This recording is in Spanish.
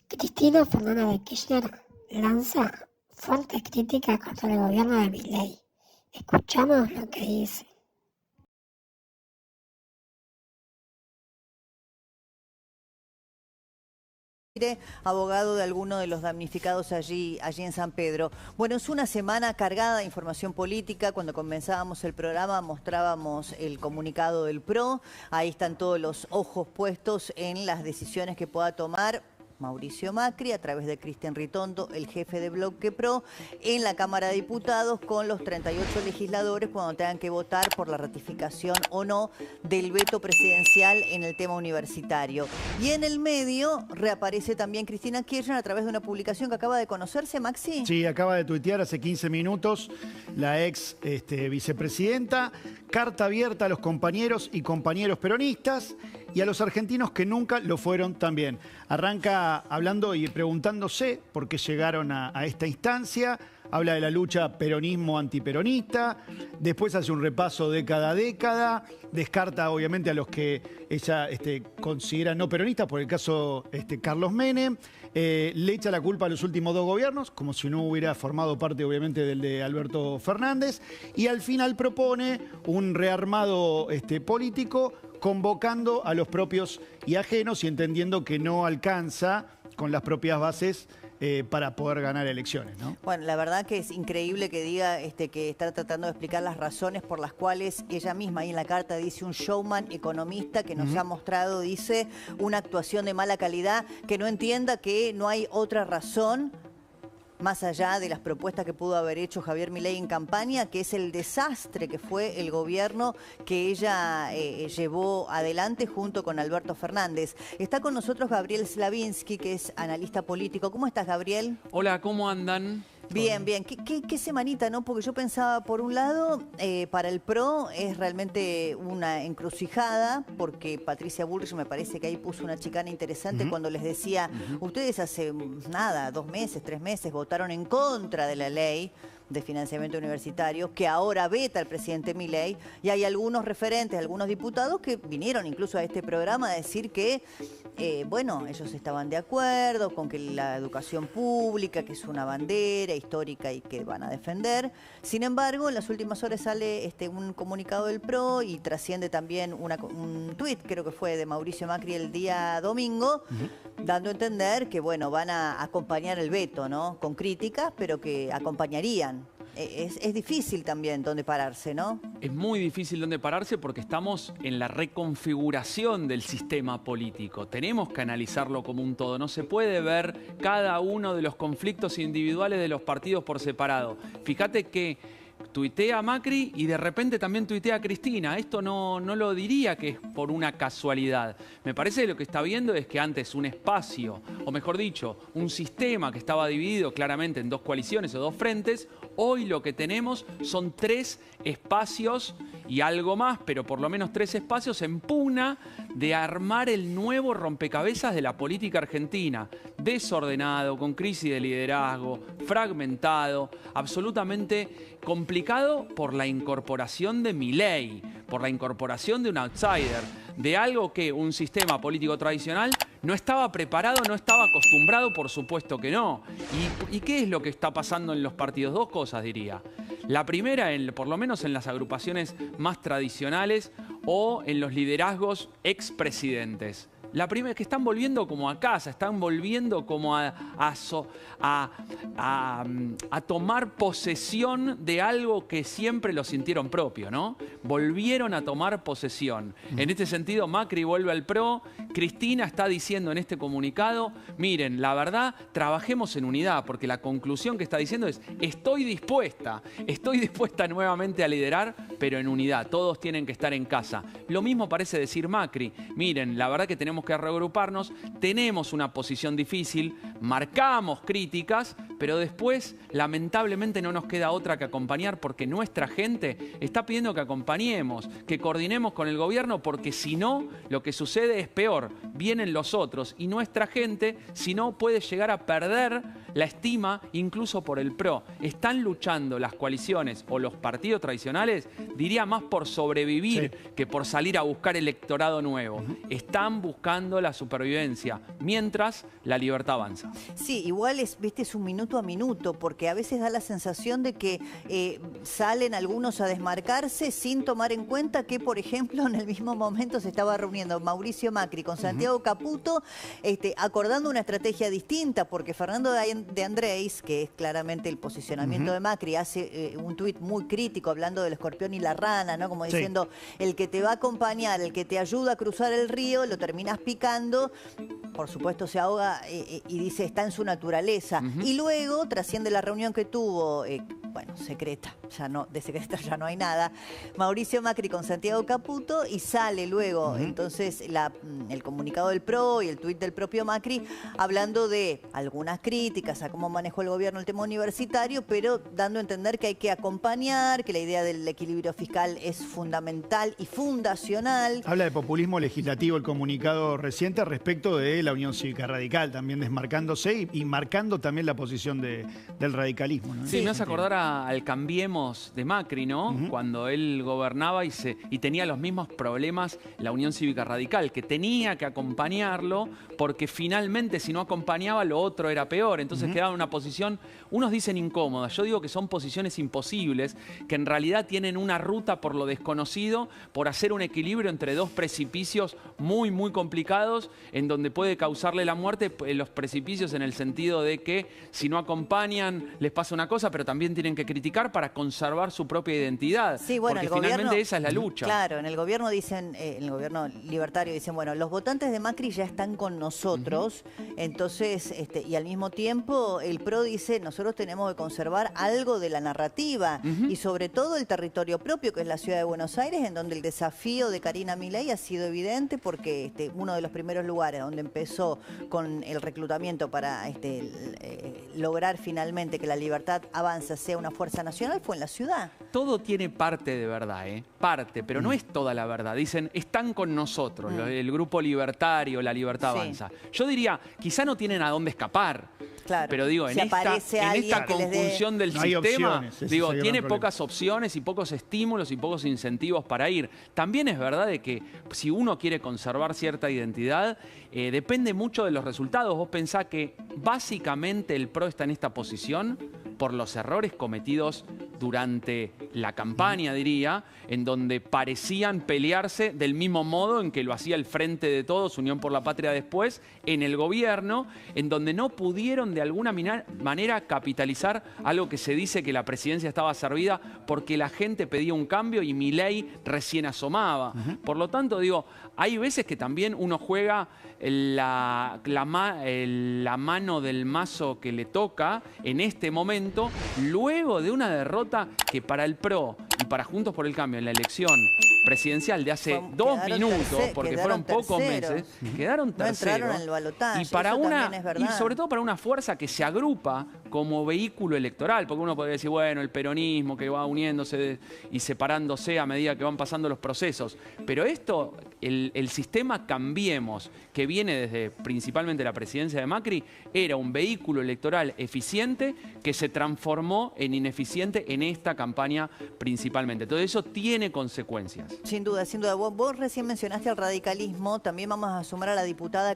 Cristina Fernández de Kirchner lanza fuertes críticas contra el gobierno de Milei. Escuchamos lo que dice. Abogado de alguno de los damnificados allí en San Pedro. Bueno, es una semana cargada de información política. Cuando comenzábamos el programa mostrábamos el comunicado del PRO. Ahí están todos los ojos puestos en las decisiones que pueda tomar Mauricio Macri, a través de Cristian Ritondo, el jefe de Bloque PRO, en la Cámara de Diputados con los 38 legisladores cuando tengan que votar por la ratificación o no del veto presidencial en el tema universitario. Y en el medio reaparece también Cristina Kirchner a través de una publicación que acaba de conocerse, Maxi. Sí, acaba de tuitear hace 15 minutos la ex vicepresidenta. Carta abierta a los compañeros y compañeros peronistas y a los argentinos que nunca lo fueron también. Arranca hablando y preguntándose por qué llegaron a esta instancia. Habla de la lucha peronismo-antiperonista. Después hace un repaso década a década. Descarta, obviamente, a los que ella considera no peronistas, por el caso Carlos Menem. Le echa la culpa a los últimos dos gobiernos, como si no hubiera formado parte, obviamente, del de Alberto Fernández. Y al final propone un rearmado político, convocando a los propios y ajenos y entendiendo que no alcanza con las propias bases para poder ganar elecciones, ¿no? Bueno, la verdad que es increíble que diga que está tratando de explicar las razones por las cuales ella misma ahí en la carta dice un showman economista que nos ha mostrado, dice, una actuación de mala calidad, que no entienda que no hay otra razón más allá de las propuestas que pudo haber hecho Javier Milei en campaña, que es el desastre que fue el gobierno que ella llevó adelante junto con Alberto Fernández. Está con nosotros Gabriel Slavinsky, que es analista político. ¿Cómo estás, Gabriel? Hola, ¿cómo andan? Bien, bien. ¿Qué semanita, no? Porque yo pensaba, por un lado, para el PRO es realmente una encrucijada, porque Patricia Bullrich me parece que ahí puso una chicana interesante cuando les decía, ustedes hace nada, 2 meses, 3 meses, votaron en contra de la ley de financiamiento universitario, que ahora veta el presidente Milei, y hay algunos referentes, algunos diputados que vinieron incluso a este programa a decir que, bueno, ellos estaban de acuerdo con que la educación pública, que es una bandera histórica y que van a defender. Sin embargo, en las últimas horas sale un comunicado del PRO y trasciende también un tuit, creo que fue de Mauricio Macri el día domingo, dando a entender que, bueno, van a acompañar el veto, ¿no? Con críticas, pero que acompañarían. Es difícil también dónde pararse, ¿no? Es muy difícil dónde pararse porque estamos en la reconfiguración del sistema político. Tenemos que analizarlo como un todo. No se puede ver cada uno de los conflictos individuales de los partidos por separado. Fíjate que tuitea Macri y de repente también tuitea Cristina. Esto no lo diría que es por una casualidad. Me parece que lo que está viendo es que antes un espacio, o mejor dicho, un sistema que estaba dividido claramente en 2 coaliciones o 2 frentes, hoy lo que tenemos son 3 espacios y algo más, pero por lo menos 3 espacios en pugna de armar el nuevo rompecabezas de la política argentina. Desordenado, con crisis de liderazgo, fragmentado, absolutamente complicado por la incorporación de Milei, por la incorporación de un outsider, de algo que un sistema político tradicional no estaba preparado, no estaba acostumbrado, por supuesto que no. ¿Y qué es lo que está pasando en los partidos? 2 cosas, diría. La primera, por lo menos en las agrupaciones más tradicionales o en los liderazgos expresidentes. La primera es que están volviendo como a casa, están volviendo como a tomar posesión de algo que siempre lo sintieron propio, ¿no? Volvieron a tomar posesión. En este sentido, Macri vuelve al PRO. Cristina está diciendo en este comunicado, miren, la verdad, trabajemos en unidad, porque la conclusión que está diciendo es, estoy dispuesta nuevamente a liderar, pero en unidad. Todos tienen que estar en casa. Lo mismo parece decir Macri. Miren, la verdad que tenemos que reagruparnos, tenemos una posición difícil, marcamos críticas, pero después lamentablemente no nos queda otra que acompañar porque nuestra gente está pidiendo que acompañemos, que coordinemos con el gobierno, porque si no, lo que sucede es peor. Vienen los otros y nuestra gente, si no, puede llegar a perder la estima incluso por el PRO. Están luchando las coaliciones o los partidos tradicionales, diría más por sobrevivir que por salir a buscar electorado nuevo. Están buscando la supervivencia, mientras la libertad avanza. Sí, igual es un minuto a minuto, porque a veces da la sensación de que salen algunos a desmarcarse sin tomar en cuenta que, por ejemplo, en el mismo momento se estaba reuniendo Mauricio Macri con Santiago Caputo, acordando una estrategia distinta, porque Fernando de Andrés, que es claramente el posicionamiento de Macri, hace un tuit muy crítico hablando del escorpión y la rana, ¿no? Como diciendo, el que te va a acompañar, el que te ayuda a cruzar el río, lo terminas picando, por supuesto se ahoga y dice, está en su naturaleza. Y luego trasciende la reunión que tuvo, bueno, secreta, de secreta ya no hay nada, Mauricio Macri con Santiago Caputo, y sale luego entonces el comunicado del PRO y el tuit del propio Macri hablando de algunas críticas a cómo manejó el gobierno el tema universitario, pero dando a entender que hay que acompañar, que la idea del equilibrio fiscal es fundamental y fundacional. Habla de populismo legislativo el comunicado reciente respecto de la Unión Cívica Radical, también desmarcándose y marcando también la posición del radicalismo, ¿no? Sí, me hace acordar al Cambiemos de Macri, ¿no? Cuando él gobernaba y tenía los mismos problemas la Unión Cívica Radical, que tenía que acompañarlo porque finalmente si no acompañaba lo otro era peor. Entonces quedaba en una posición, unos dicen incómoda, yo digo que son posiciones imposibles, que en realidad tienen una ruta por lo desconocido, por hacer un equilibrio entre dos precipicios muy, muy complicados, en donde puede causarle la muerte, los precipicios en el sentido de que si no acompañan les pasa una cosa, pero también tienen que criticar para conservar su propia identidad. Sí, bueno, porque finalmente esa es la lucha. Claro, en el gobierno dicen, en el gobierno libertario dicen, bueno, los votantes de Macri ya están con nosotros, entonces, y al mismo tiempo el PRO dice, nosotros tenemos que conservar algo de la narrativa y sobre todo el territorio propio, que es la ciudad de Buenos Aires, en donde el desafío de Karina Milei ha sido evidente porque uno de los primeros lugares donde empezó con el reclutamiento para lograr finalmente que la libertad avanza, sea una fuerza nacional, fue en la ciudad. Todo tiene parte de verdad, parte, pero no es toda la verdad. Dicen, están con nosotros, el grupo libertario, la libertad avanza. Yo diría, quizá no tienen a dónde escapar. Claro. Pero digo, en esta conjunción del sistema, digo, tiene pocas opciones y pocos estímulos y pocos incentivos para ir. También es verdad de que si uno quiere conservar cierta identidad, depende mucho de los resultados. Vos pensás que básicamente el PRO está en esta posición por los errores cometidos durante la campaña, diría, en donde parecían pelearse del mismo modo en que lo hacía el Frente de Todos, Unión por la Patria después, en el gobierno, en donde no pudieron de alguna manera capitalizar algo que se dice que la presidencia estaba servida porque la gente pedía un cambio y Milei recién asomaba. Por lo tanto, digo, hay veces que también uno juega la mano del mazo que le toca en este momento, luego de una derrota que para el PRO y para Juntos por el Cambio en la elección presidencial de hace 2 minutos, porque fueron pocos meses, quedaron terceros. No entraron al balotaje, y sobre todo para una fuerza que se agrupa como vehículo electoral, porque uno podría decir, bueno, el peronismo que va uniéndose y separándose a medida que van pasando los procesos. Pero esto, el sistema Cambiemos, que viene desde principalmente la presidencia de Macri, era un vehículo electoral eficiente que se transformó en ineficiente en esta campaña principalmente. Todo eso tiene consecuencias. Sin duda, sin duda. Vos recién mencionaste al radicalismo, también vamos a sumar a la diputada